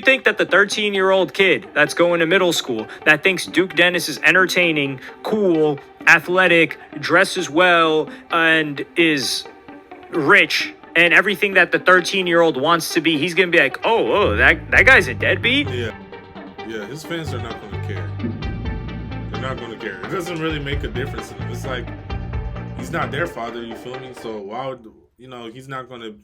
think that the 13-year-old kid that's going to middle school that thinks Duke Dennis is entertaining, cool, athletic, dresses well, and is rich and everything that the 13-year-old wants to be, he's gonna be like, oh, that guy's a deadbeat? Yeah, his fans are not going to care. They're not going to care. It doesn't really make a difference to them. It's like he's not their father. You feel me? So why would he's not going to?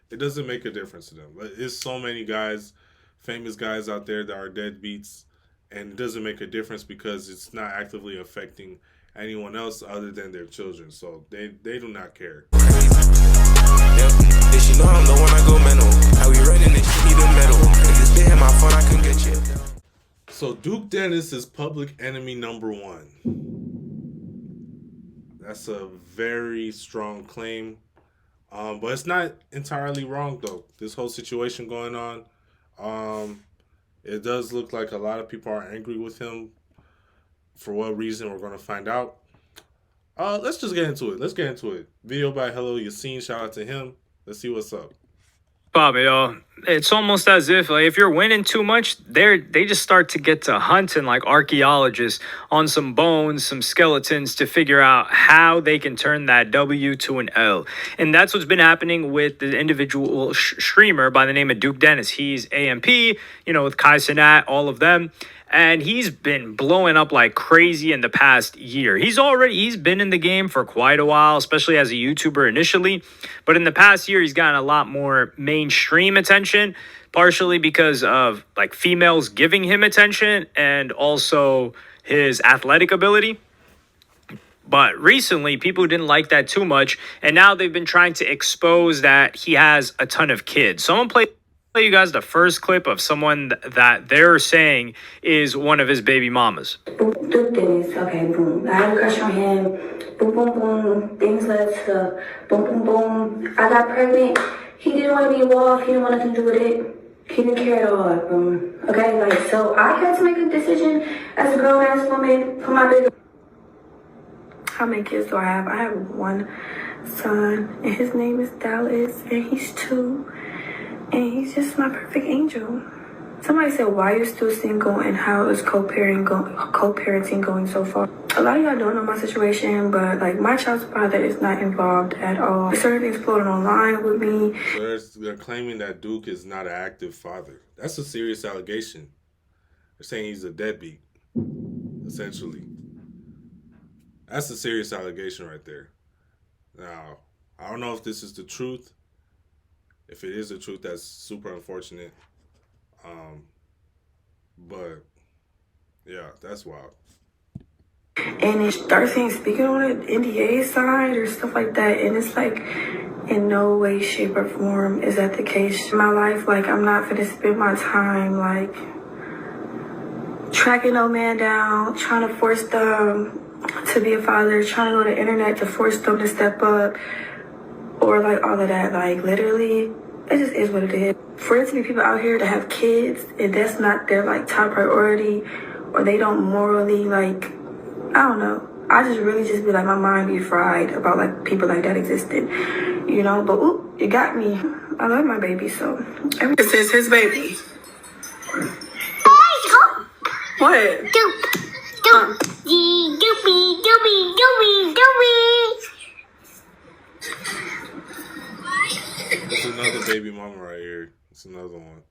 It doesn't make a difference to them. There's so many guys, famous guys out there that are deadbeats, and it doesn't make a difference because it's not actively affecting anyone else other than their children. So they do not care. Did she know I'm the one I go mental? How we running this shit, need a medal. If this bit hit my phone, I couldn't get you. So Duke Dennis is public enemy number one. That's a very strong claim. But it's not entirely wrong though. This whole situation going on, it does look like a lot of people are angry with him. For what reason, we're going to find out. Let's just get into it. Video by Hello Yassine. Shout out to him. Let's see what's up. Bobby, it's almost as if if you're winning too much, they just start to get to hunting like archaeologists on some bones, some skeletons to figure out how they can turn that W to an L. And that's what's been happening with the individual streamer by the name of Duke Dennis. He's AMP, with Kai Cenat, all of them. And he's been blowing up like crazy in the past year. He's been in the game for quite a while, especially as a YouTuber initially. But in the past year, he's gotten a lot more mainstream attention, partially because of like females giving him attention and also his athletic ability. But recently, people didn't like that too much. And now they've been trying to expose that he has a ton of kids. So I'm going to play you guys the first clip of someone that they're saying is one of his baby mamas. Duke Dennis, okay, boom. I had a crush on him. Boom, boom, boom. Things led to boom, boom, boom. I got pregnant. He didn't want to be involved. He didn't want nothing to do with it. He didn't care at all. Okay, so I had to make a decision as a grown-ass woman for my baby. How many kids do I have? I have one son, and his name is Dallas, and he's 2. And he's just my perfect angel. Somebody said, why are you still single and how is co-parenting going so far? A lot of y'all don't know my situation, but my child's father is not involved at all. Certain things floating online with me. So they're claiming that Duke is not an active father. That's a serious allegation. They're saying he's a deadbeat, essentially. That's a serious allegation right there. Now, I don't know if this is the truth. If it is the truth, that's super unfortunate. But yeah, that's wild. And it starts saying speaking on an NDA side or stuff like that, and it's in no way, shape, or form is that the case. In my life, I'm not gonna spend my time tracking no man down, trying to force them to be a father, trying to go to the internet to force them to step up. Or all of that, literally, it just is what it is. For there to be people out here that have kids and that's not their top priority, or they don't morally I don't know. I just really just be my mind be fried about people like that existing, But ooh, you got me. I love my baby, so this is his baby. What? It's another baby mama right here. It's another one.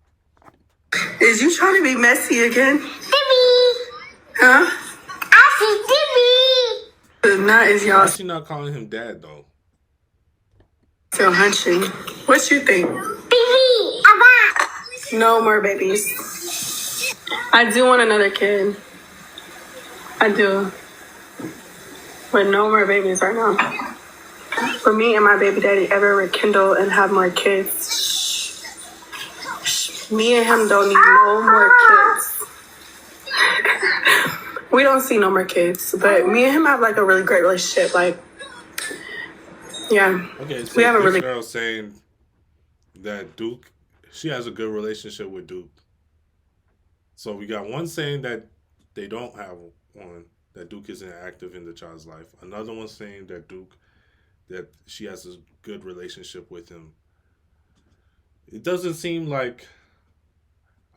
Is you trying to be messy again? Huh? I see Timmy. Not is y'all. Why is she not calling him dad though? Still hunching. What you think? Baby, Abba. No more babies. I do want another kid. I do. But no more babies right now. For me and my baby daddy ever rekindle and have more kids, me and him don't need no more kids. We don't see no more kids, but me and him have a really great relationship. Yeah. Okay, so we have a really girl saying that Duke, she has a good relationship with Duke. So we got one saying that they don't have one, that Duke isn't active in the child's life. Another one saying that she has a good relationship with him. It doesn't seem like,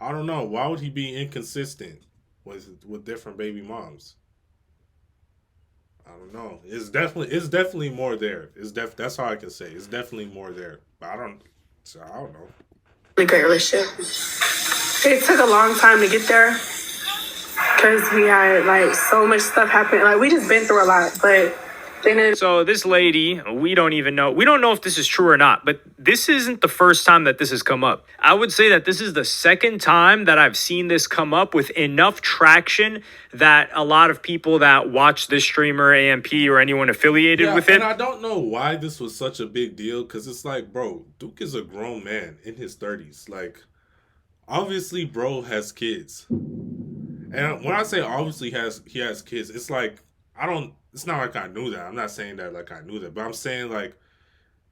I don't know. Why would he be inconsistent with different baby moms? I don't know. It's definitely more there. That's all I can say. It's definitely more there. But I don't know. Really great relationship. It took a long time to get there because we had like so much stuff happen. Like we just been through a lot, but then So this lady, we don't even know. We don't know if this is true or not, but this isn't the first time that this has come up. I would say that this is the second time that I've seen this come up with enough traction that a lot of people that watch this streamer, AMP, or anyone affiliated with it. And I don't know why this was such a big deal, because it's like, bro, Duke is a grown man in his 30s. Like, obviously, bro has kids. And when I say obviously he has kids, it's like, it's not like I knew that. I'm not saying that like I knew that, but I'm saying like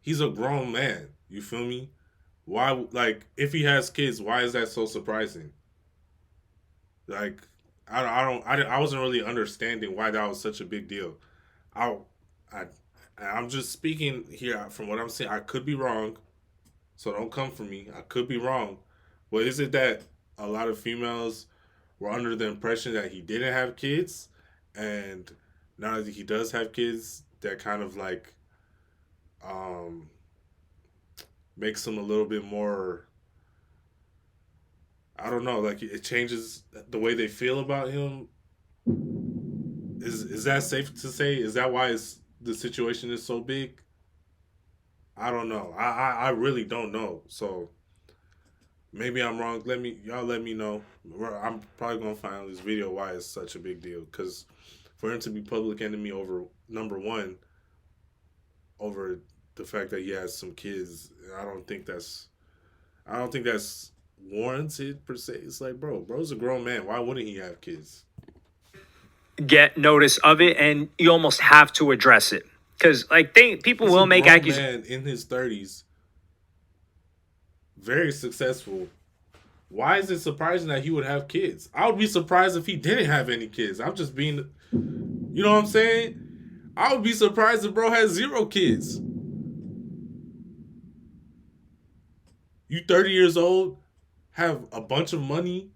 he's a grown man. You feel me? Why, like, if he has kids, why is that so surprising? Like, I wasn't really understanding why that was such a big deal. I, I, I'm just speaking here from what I'm saying. I could be wrong, so don't come for me. I could be wrong. But is it that a lot of females were under the impression that he didn't have kids, and now that he does have kids, that kind of like um makes him a little bit more, I don't know, like it changes the way they feel about him. Is that safe to say? Is that why the situation is so big? I don't know. I really don't know. So maybe I'm wrong. Let me know. I'm probably gonna find out this video why it's such a big deal. Because for him to be public enemy over number one, over the fact that he has some kids, I don't think that's warranted per se. It's like, bro's a grown man. Why wouldn't he have kids? Get notice of it, and you almost have to address it because like people He's will a make grown accusations. man in his 30s, very successful. Why is it surprising that he would have kids? I would be surprised if he didn't have any kids. I'm just being, you know what I'm saying? I would be surprised if bro has 0 kids. You 30 years old, have a bunch of money.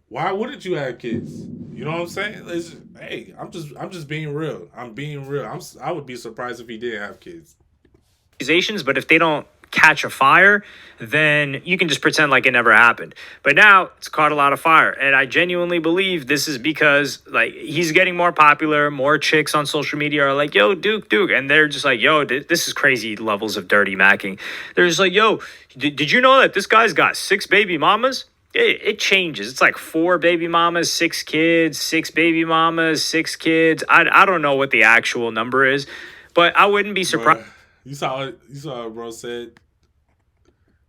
Why wouldn't you have kids? You know what I'm saying? Hey, I'm just being real. I'm being real. I would be surprised if he didn't have kids. But if they don't catch a fire, then you can just pretend like it never happened. But now it's caught a lot of fire, and I genuinely believe this is because like he's getting more popular. More chicks on social media are like, "Yo, Duke," and they're just like, "Yo, this is crazy levels of dirty macking." They're just like, "Yo, did you know that this guy's got 6 baby mamas?" It changes. It's like 4 baby mamas, 6 kids, 6 baby mamas, 6 kids. I don't know what the actual number is, but I wouldn't be surprised. Bro, you saw what bro said.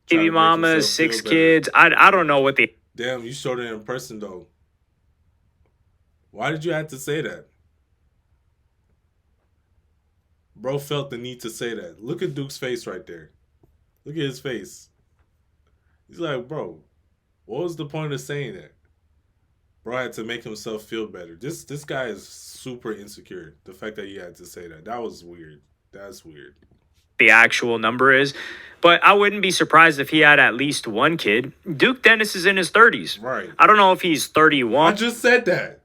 Baby mamas, 6 kids. I don't know what the. Damn, you showed it in person though. Why did you have to say that? Bro felt the need to say that. Look at Duke's face right there. Look at his face. He's like, bro, what was the point of saying that? Bro had to make himself feel better. This guy is super insecure. The fact that he had to say that was weird. That's weird. The actual number is, but I wouldn't be surprised if he had at least 1 kid. Duke Dennis is in his 30s. Right. I don't know if he's 31. I just said that.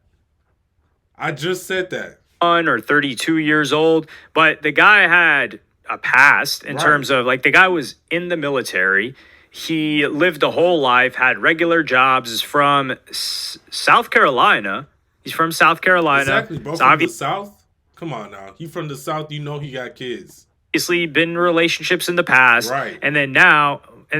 Or 32 years old, but the guy had a past in terms of like the guy was in the military. He lived a whole life, had regular jobs, is from South Carolina. He's from South Carolina. Exactly, bro. From the South? Come on now. He from the South, you know he got kids. Obviously been in relationships in the past. Right. And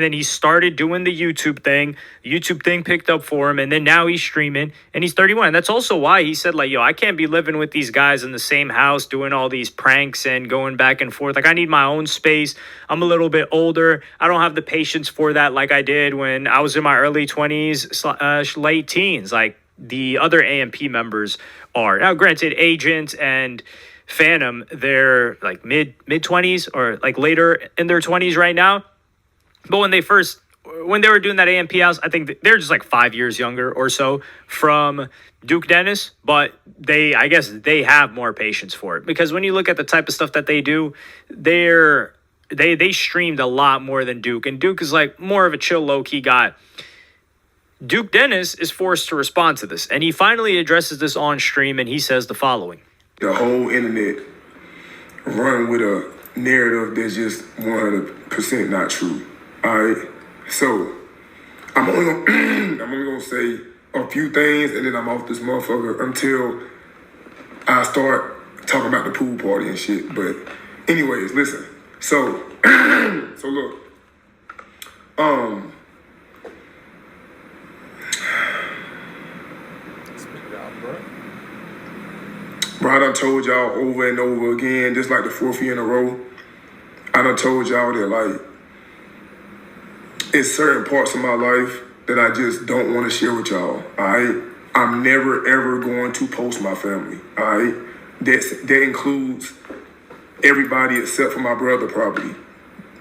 then he started doing the YouTube thing. The YouTube thing picked up for him, and then now he's streaming, and he's 31. And that's also why he said, like, yo, I can't be living with these guys in the same house doing all these pranks and going back and forth. Like, I need my own space. I'm a little bit older. I don't have the patience for that like I did when I was in my early 20s, late teens, like the other AMP members are. Now, granted, Agent and Phantom, they're like mid 20s or like later in their 20s right now. But when they were doing that AMP house, I think they're just like 5 years younger or so from Duke Dennis. But I guess they have more patience for it, because when you look at the type of stuff that they do, they're they streamed a lot more than Duke, and Duke is like more of a chill, low key guy. Duke Dennis is forced to respond to this, and he finally addresses this on stream, and he says the following. The whole internet run with a narrative that's just 100% not true. All right? So, I'm only gonna say a few things, and then I'm off this motherfucker until I start talking about the pool party and shit. But anyways, listen. So, so look. Bro, I done told y'all over and over again, just like the 4th year in a row, I done told y'all that, like, it's certain parts of my life that I just don't want to share with y'all, all right? I'm never, ever going to post my family, all right? That includes everybody except for my brother, probably.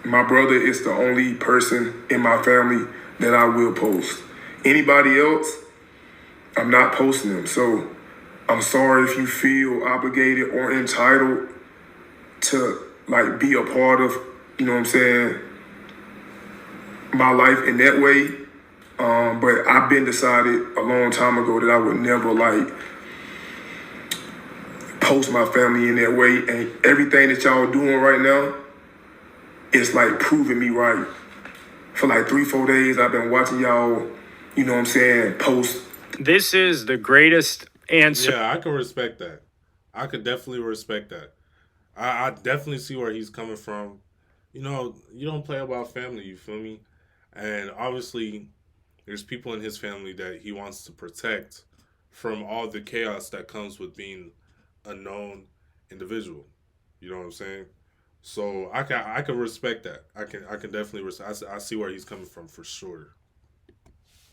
My brother is the only person in my family that I will post. Anybody else, I'm not posting them. So I'm sorry if you feel obligated or entitled to like be a part of, you know what I'm saying, my life in that way. But I've been decided a long time ago that I would never like post my family in that way. And everything that y'all doing right now is like proving me right. For like 3-4 days, I've been watching y'all, you know what I'm saying, post. This is the greatest answer. Yeah, I can respect that. I could definitely respect that. I definitely see where he's coming from. You know, you don't play about family, you feel me? And obviously, there's people in his family that he wants to protect from all the chaos that comes with being a known individual. You know what I'm saying? So I can respect that. I can definitely respect. I see where he's coming from for sure.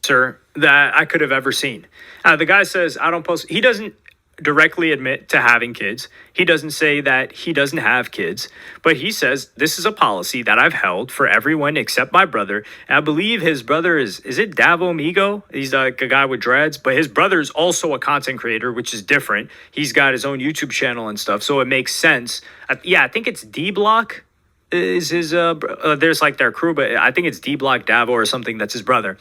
Sir, that I could have ever seen. The guy says, I don't post. He doesn't directly admit to having kids. He doesn't say that he doesn't have kids, but he says, this is a policy that I've held for everyone except my brother. And I believe his brother is it Davo Migo? He's like a guy with dreads, but his brother is also a content creator, which is different. He's got his own YouTube channel and stuff, so it makes sense. I think it's D-Block is his, there's like their crew, but I think it's D-Block Davo or something that's his brother.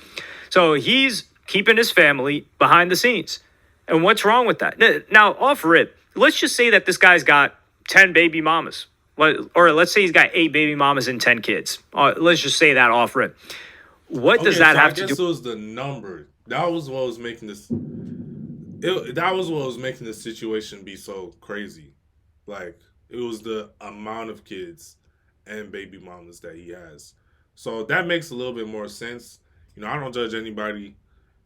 So he's keeping his family behind the scenes. And what's wrong with that? Now, off rip, let's just say that this guy's got 10 baby mamas. Or let's say he's got 8 baby mamas and 10 kids. Let's just say that off rip. What does that have to do? I guess it was the number. That was what was making this... that was what was making the situation be so crazy. Like, it was the amount of kids and baby mamas that he has. So that makes a little bit more sense. You know, I don't judge anybody,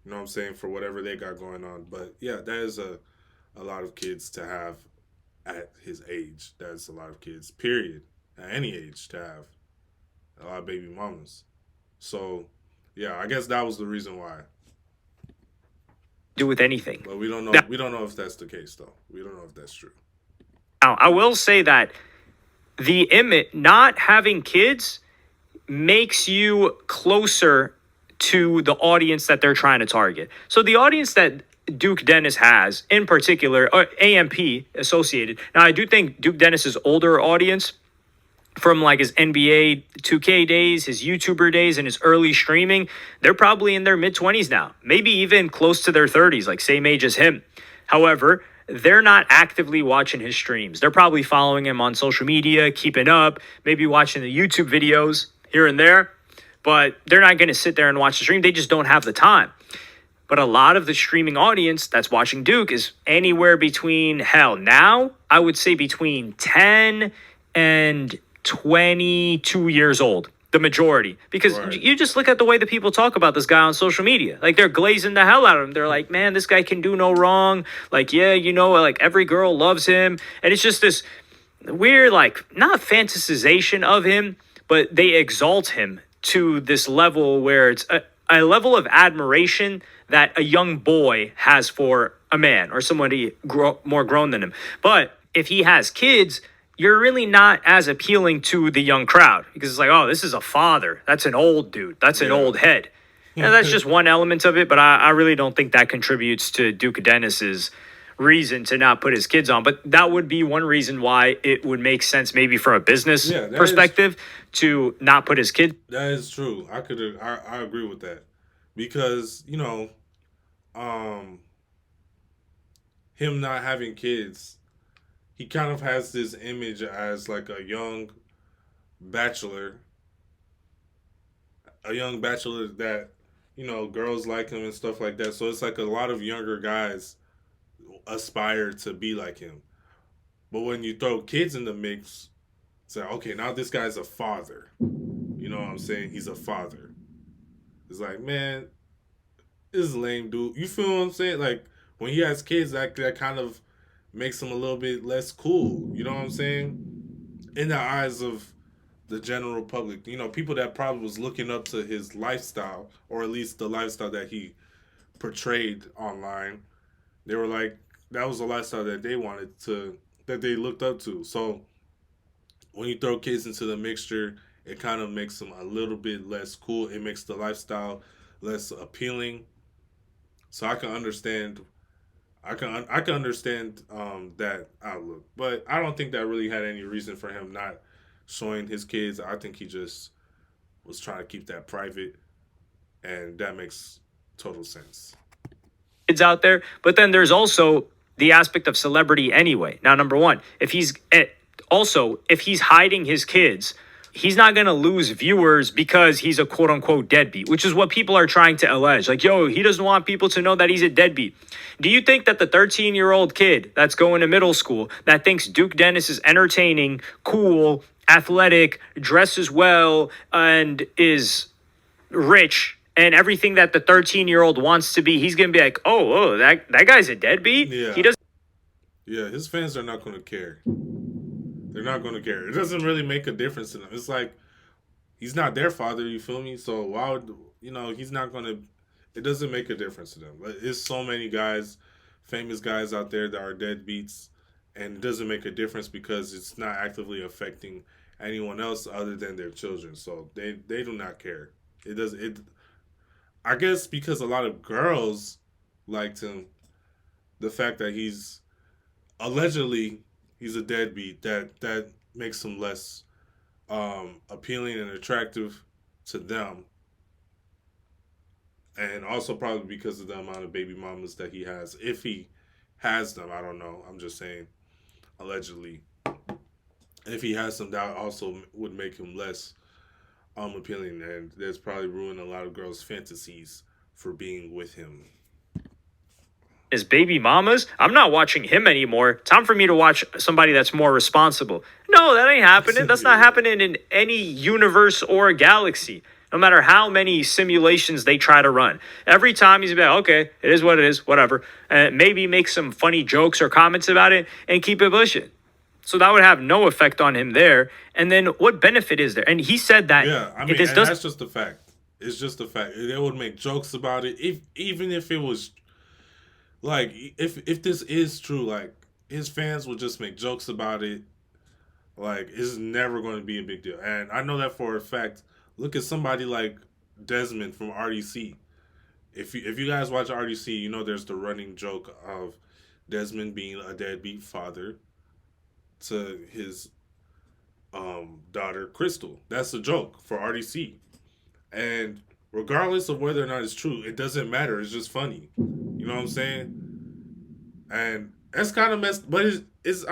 you know what I'm saying, for whatever they got going on. But yeah, that is a lot of kids to have at his age. That's a lot of kids, period. At any age to have a lot of baby mamas. So yeah, I guess that was the reason why. Do with anything. But we don't know. Now, We don't know if that's the case, though. We don't know if that's true. Now, I will say that the image, not having kids, makes you closer to the audience that they're trying to target. So the audience that Duke Dennis has, in particular, or AMP associated. Now, I do think Duke Dennis's older audience, from like his NBA 2K days, his YouTuber days, and his early streaming, they're probably in their mid-20s now, maybe even close to their 30s, like same age as him. However, they're not actively watching his streams. They're probably following him on social media, keeping up, maybe watching the YouTube videos here and there, but they're not going to sit there and watch the stream. They just don't have the time. But a lot of the streaming audience that's watching Duke is anywhere between, hell, now I would say between 10 and 22 years old, the majority. Because you just look at the way that people talk about this guy on social media. Like, they're glazing the hell out of him. They're like, man, this guy can do no wrong. Like, yeah, you know, like every girl loves him. And it's just this weird, like, not fantasization of him, but they exalt him to this level where it's a level of admiration that a young boy has for a man or somebody more grown than him. But if he has kids, you're really not as appealing to the young crowd because it's like, oh, this is a father. That's an old dude. That's an old head. And that's just one element of it, but I really don't think that contributes to Duke Dennis's reason to not put his kids on. But that would be one reason why it would make sense, maybe from a business Yeah, that perspective, to not put his kids. That is true. I agree with that because um, him not having kids, he kind of has this image as like bachelor, a young bachelor that girls like him and stuff like that. So it's like a lot of younger guys aspire to be like him. But when you throw kids in the mix, it's like, okay, now this guy's a father. You know what I'm saying? He's a father. It's like, man, this is lame, dude. You feel what I'm saying? Like when he has kids, that kind of makes him a little bit less cool. You know what I'm saying? In the eyes of the general public, people that probably was looking up to his lifestyle, or at least the lifestyle that he portrayed online. They were like, that was a lifestyle that that they looked up to. So when you throw kids into the mixture, it kind of makes them a little bit less cool. It makes the lifestyle less appealing. So I can understand. I can understand that outlook, but I don't think that really had any reason for him not showing his kids. I think he just was trying to keep that private, and that makes total sense. Kids out there. But then there's also the aspect of celebrity anyway. Now, number one, if he's hiding his kids, he's not going to lose viewers because he's a quote unquote deadbeat, which is what people are trying to allege. Like, yo, he doesn't want people to know that he's a deadbeat. Do you think that the 13-year-old kid that's going to middle school that thinks Duke Dennis is entertaining, cool, athletic, dresses well, and is rich, and everything that the 13-year-old wants to be, he's going to be like, oh, that guy's a deadbeat? Yeah. He doesn't. Yeah, his fans are not going to care. They're not going to care. It doesn't really make a difference to them. It's like, he's not their father, you feel me? So why would, he's not going to, it doesn't make a difference to them. There's so many guys, famous guys out there that are deadbeats, and it doesn't make a difference because it's not actively affecting anyone else other than their children. So they do not care. I guess because a lot of girls liked him, the fact that he's allegedly he's a deadbeat, that makes him less appealing and attractive to them, and also probably because of the amount of baby mamas that he has. If he has them, I don't know. I'm just saying, allegedly. If he has them, that also would make him less appealing, and that's probably ruined a lot of girls' fantasies for being with him. His baby mamas, I'm not watching him anymore. Time for me to watch somebody that's more responsible. No, that ain't happening. That's not happening in any universe or galaxy. No matter how many simulations they try to run. Every time he's like, okay, it is what it is, whatever. And maybe make some funny jokes or comments about it and keep it pushing. So that would have no effect on him there. And then what benefit is there? And he said that. Yeah, I mean, that's just the fact. It's just a fact. They would make jokes about it, even if it was like, if this is true, like his fans would just make jokes about it. Like, it's never going to be a big deal. And I know that for a fact. Look at somebody like Desmond from RDC. If you guys watch RDC, there's the running joke of Desmond being a deadbeat father to his daughter Crystal. That's a joke for RDC. And regardless of whether or not it's true, it doesn't matter. It's just funny. You know what I'm saying? And that's kind of messed, but it's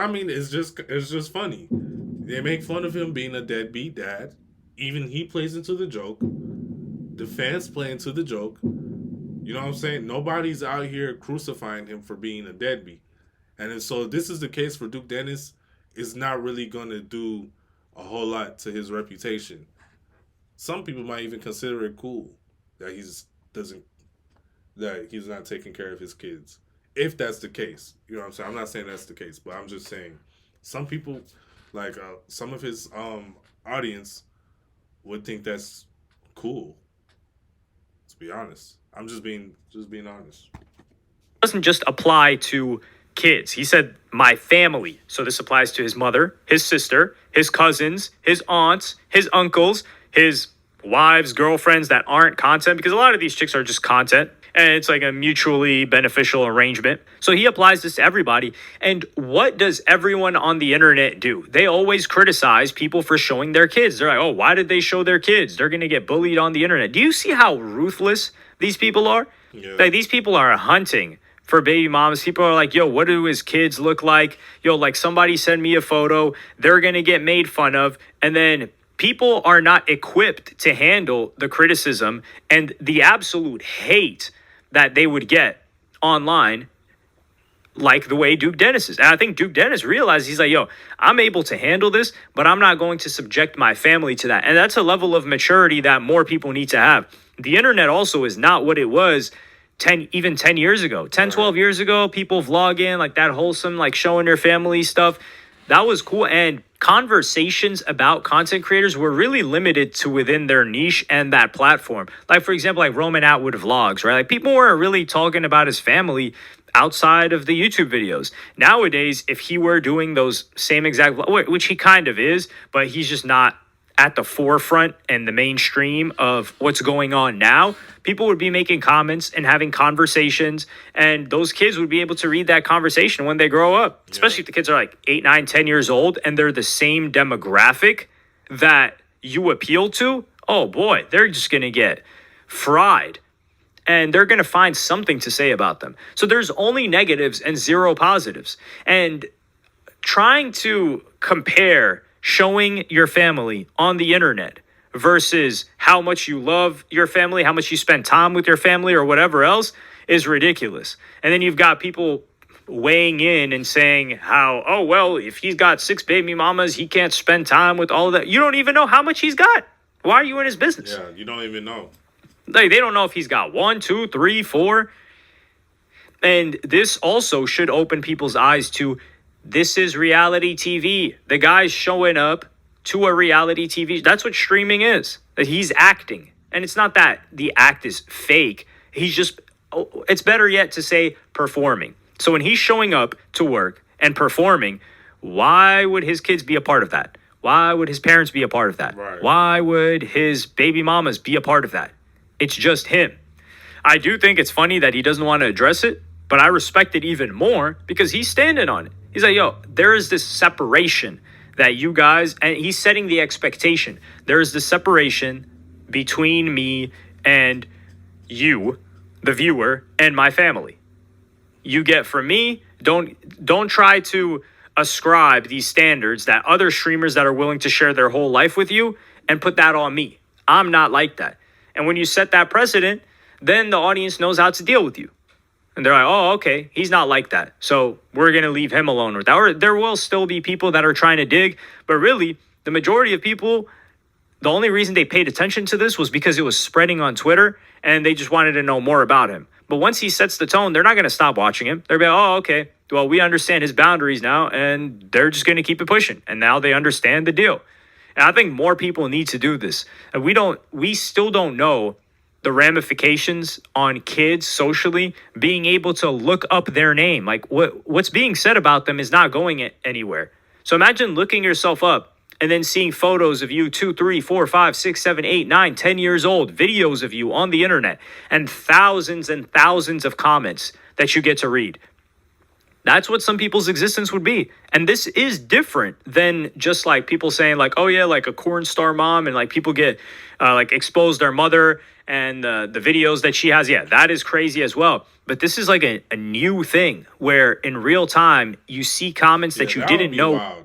just funny. They make fun of him being a deadbeat dad. Even he plays into the joke. The fans play into the joke. You know what I'm saying? Nobody's out here crucifying him for being a deadbeat. And so if this is the case for Duke Dennis, it's not really going to do a whole lot to his reputation. Some people might even consider it cool that he's not taking care of his kids. If that's the case. You know what I'm saying? I'm not saying that's the case, but I'm just saying some people, like some of his audience, would think that's cool. To be honest, I'm just being honest. It doesn't just apply to kids. He said my family. So this applies to his mother, his sister, his cousins, his aunts, his uncles, his wives, girlfriends that aren't content, because a lot of these chicks are just content and it's like a mutually beneficial arrangement. So he applies this to everybody. And what does everyone on the internet do? They always criticize people for showing their kids. They're like, oh, why did they show their kids? They're going to get bullied on the internet. Do you see how ruthless these people are? Yeah. Like, these people are hunting for baby moms. People are like, yo, what do his kids look like? Yo, like, somebody send me a photo. They're going to get made fun of. And then people are not equipped to handle the criticism and the absolute hate that they would get online, like the way Duke Dennis is. And I think Duke Dennis realized, he's like, yo, I'm able to handle this, but I'm not going to subject my family to that. And that's a level of maturity that more people need to have. The internet also is not what it was 10 years ago. 10, 12 years ago, people vlogging, like that wholesome, like showing their family stuff. That was cool. And conversations about content creators were really limited to within their niche and that platform. Like, for example, like Roman Atwood vlogs, right? Like, people weren't really talking about his family outside of the YouTube videos. Nowadays, if he were doing those same exact, which he kind of is, but he's just not at the forefront and the mainstream of what's going on now, people would be making comments and having conversations, and those kids would be able to read that conversation when they grow up, especially if the kids are like 8, 9, 10 years old and they're the same demographic that you appeal to. Oh boy, they're just going to get fried, and they're going to find something to say about them. So there's only negatives and zero positives. And trying to compare showing your family on the internet versus how much you love your family, how much you spend time with your family or whatever else is ridiculous. And then you've got people weighing in and saying how, oh, well, if he's got 6 baby mamas, he can't spend time with all of that. You don't even know how much he's got. Why are you in his business? Yeah, you don't even know. Like, they don't know if he's got 1, 2, 3, 4. And this also should open people's eyes to, this is reality TV. The guy's showing up to a reality TV. That's what streaming is. That he's acting. And it's not that the act is fake. He's just, it's better yet to say performing. So when he's showing up to work and performing, why would his kids be a part of that? Why would his parents be a part of that? Right. Why would his baby mamas be a part of that? It's just him. I do think it's funny that he doesn't want to address it, but I respect it even more because he's standing on it. He's like, yo, there is this separation that you guys, and he's setting the expectation. There is this separation between me and you, the viewer, and my family. You get from me, don't try to ascribe these standards that other streamers that are willing to share their whole life with you and put that on me. I'm not like that. And when you set that precedent, then the audience knows how to deal with you. And they're like, oh, okay, he's not like that, so we're going to leave him alone with that. Or there will still be people that are trying to dig, but really, the majority of people, the only reason they paid attention to this was because it was spreading on Twitter, and they just wanted to know more about him. But once he sets the tone, they're not going to stop watching him. They're going to be like, oh, okay, well, we understand his boundaries now, and they're just going to keep it pushing. And now they understand the deal. And I think more people need to do this. And we still don't know the ramifications on kids socially being able to look up their name. Like, what's being said about them is not going anywhere. So imagine looking yourself up and then seeing photos of you 2, 3, 4, 5, 6, 7, 8, 9, 10 years old, videos of you on the internet, and thousands of comments that you get to read. That's what some people's existence would be. And this is different than just like people saying like, oh yeah, like a corn star mom, and like people get like expose their mother and the videos that she has. Yeah, that is crazy as well. But this is like a new thing where in real time you see comments that you that didn't would be know. Wild.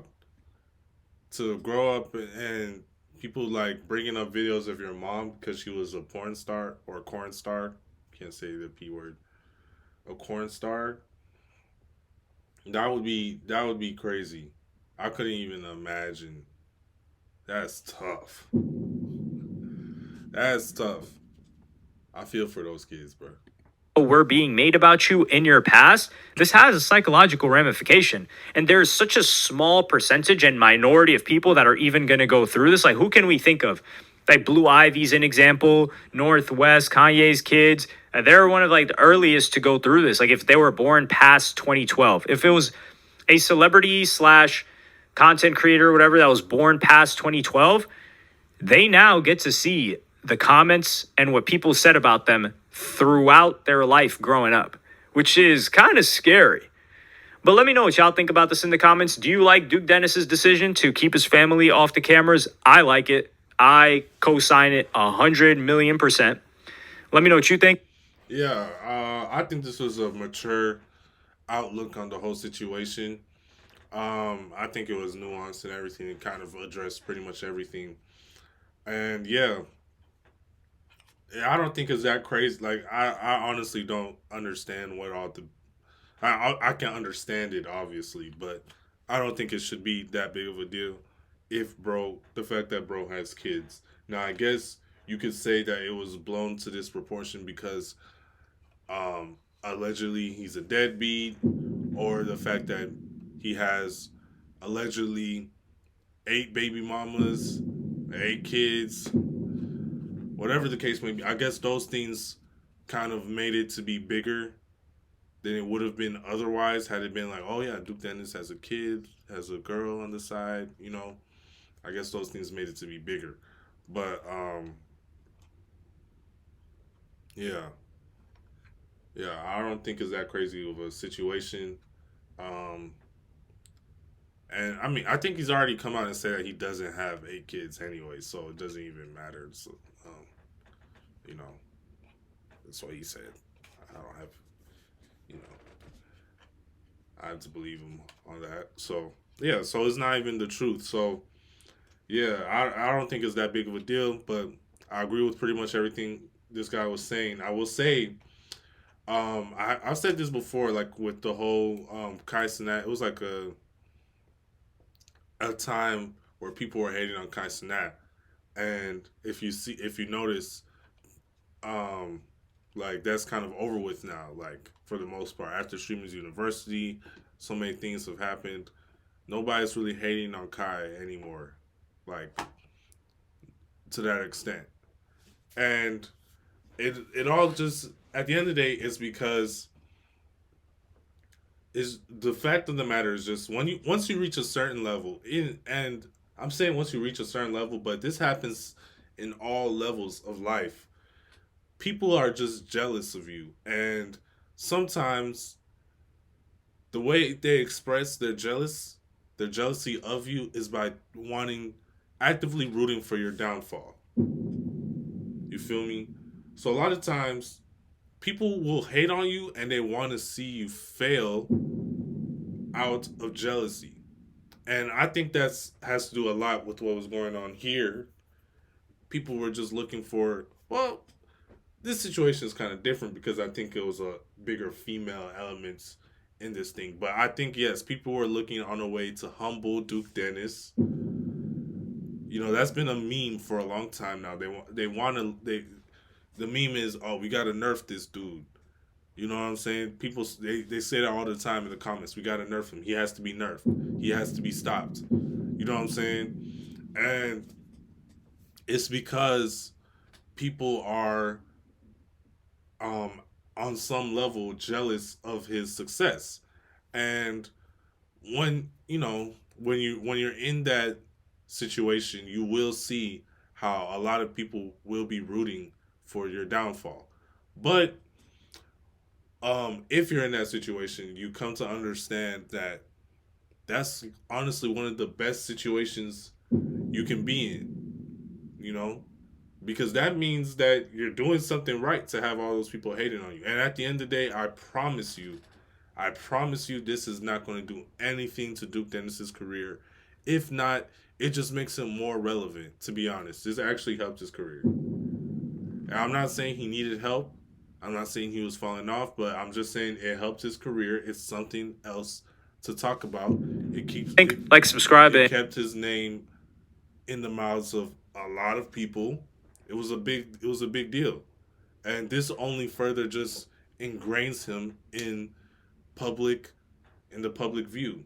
To grow up and people like bringing up videos of your mom because she was a porn star or a corn star. Can't say the P word. A corn star. That would be crazy. I couldn't even imagine. That's tough. That's tough. I feel for those kids, bro. Were being made about you in your past, this has a psychological ramification. And there's such a small percentage and minority of people that are even going to go through this. Like, who can we think of? Like Blue Ivy's an example, Northwest, Kanye's kids. They're one of like the earliest to go through this. Like if they were born past 2012, if it was a celebrity / content creator or whatever that was born past 2012, they now get to see the comments and what people said about them throughout their life growing up, which is kind of scary. But let me know what y'all think about this in the comments. Do you like Duke Dennis's decision to keep his family off the cameras? I like it. I co-sign it 100,000,000%. Let me know what you think. Yeah, I think this was a mature outlook on the whole situation. I think it was nuanced and everything. It kind of addressed pretty much everything. And yeah, I don't think it's that crazy. Like I honestly don't understand what all the. I can understand it obviously, but I don't think it should be that big of a deal. If bro, the fact that bro has kids. Now I guess you could say that it was blown to this proportion because allegedly he's a deadbeat, or the fact that he has allegedly 8 baby mamas, 8 kids, whatever the case may be. I guess those things kind of made it to be bigger than it would have been otherwise had it been like, oh yeah, Duke Dennis has a kid, has a girl on the side, you know. I guess those things made it to be bigger. But yeah. Yeah, I don't think it's that crazy of a situation. Um and I mean, I think he's already come out and said that he doesn't have 8 kids anyway, so it doesn't even matter. So, you know, that's what he said. I don't have, you know, I have to believe him on that. So yeah, so it's not even the truth. So yeah, I don't think it's that big of a deal, but I agree with pretty much everything this guy was saying. I will say, I've said this before, like with the whole Kai Cenat, it was like a time where people were hating on Kai Cenat, and if you notice, um, like that's kind of over with now. Like for the most part, after Streamers University, so many things have happened. Nobody's really hating on Kai anymore, like to that extent. And it all just at the end of the day is because is the fact of the matter is just when you once you reach a certain level in and I'm saying once you reach a certain level, but this happens in all levels of life. People are just jealous of you, and sometimes the way they express their jealousy of you is by wanting actively rooting for your downfall. You feel me? So a lot of times people will hate on you and they want to see you fail out of jealousy. And I think that's has to do a lot with what was going on here. People were just looking for, well, this situation is kind of different because I think it was a bigger female elements in this thing. But I think yes, people were looking on a way to humble Duke Dennis. You know, that's been a meme for a long time now. They want to the meme is, oh, we got to nerf this dude. You know what I'm saying? People they say that all the time in the comments. We got to nerf him. He has to be nerfed. He has to be stopped. You know what I'm saying? And it's because people are um on some level jealous of his success. And when, you know, when you're in that situation, you will see how a lot of people will be rooting for your downfall. But if you're in that situation, you come to understand that that's honestly one of the best situations you can be in, you know? Because that means that you're doing something right to have all those people hating on you. And at the end of the day, I promise you this is not going to do anything to Duke Dennis's career. If not, it just makes him more relevant, to be honest. This actually helped his career. And I'm not saying he needed help. I'm not saying he was falling off, but I'm just saying it helped his career. It's something else to talk about. Like, subscribe, It and kept his name in the mouths of a lot of people. It was a big deal. And this only further just ingrains him public in the public view,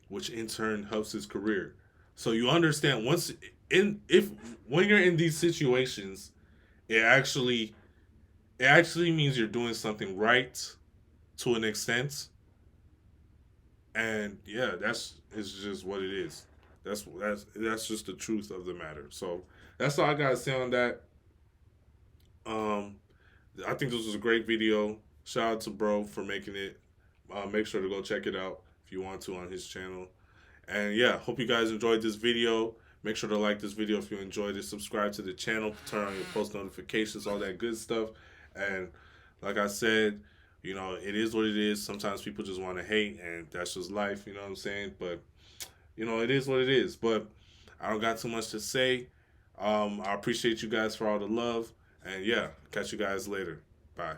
which in turn helps his career. So you understand once in if when you're in these situations, it actually means you're doing something right to an extent. And yeah, that's it's just what it is. That's just the truth of the matter. So that's all I gotta say on that. I think this was a great video. Shout out to bro for making it. Make sure to go check it out if you want to on his channel. And yeah, hope you guys enjoyed this video. Make sure to like this video if you enjoyed it. Subscribe to the channel. Turn on your post notifications, all that good stuff. And like I said, you know, it is what it is. Sometimes people just want to hate, and that's just life. You know what I'm saying? But you know, it is what it is. But I don't got too much to say. I appreciate you guys for all the love. And yeah, catch you guys later. Bye.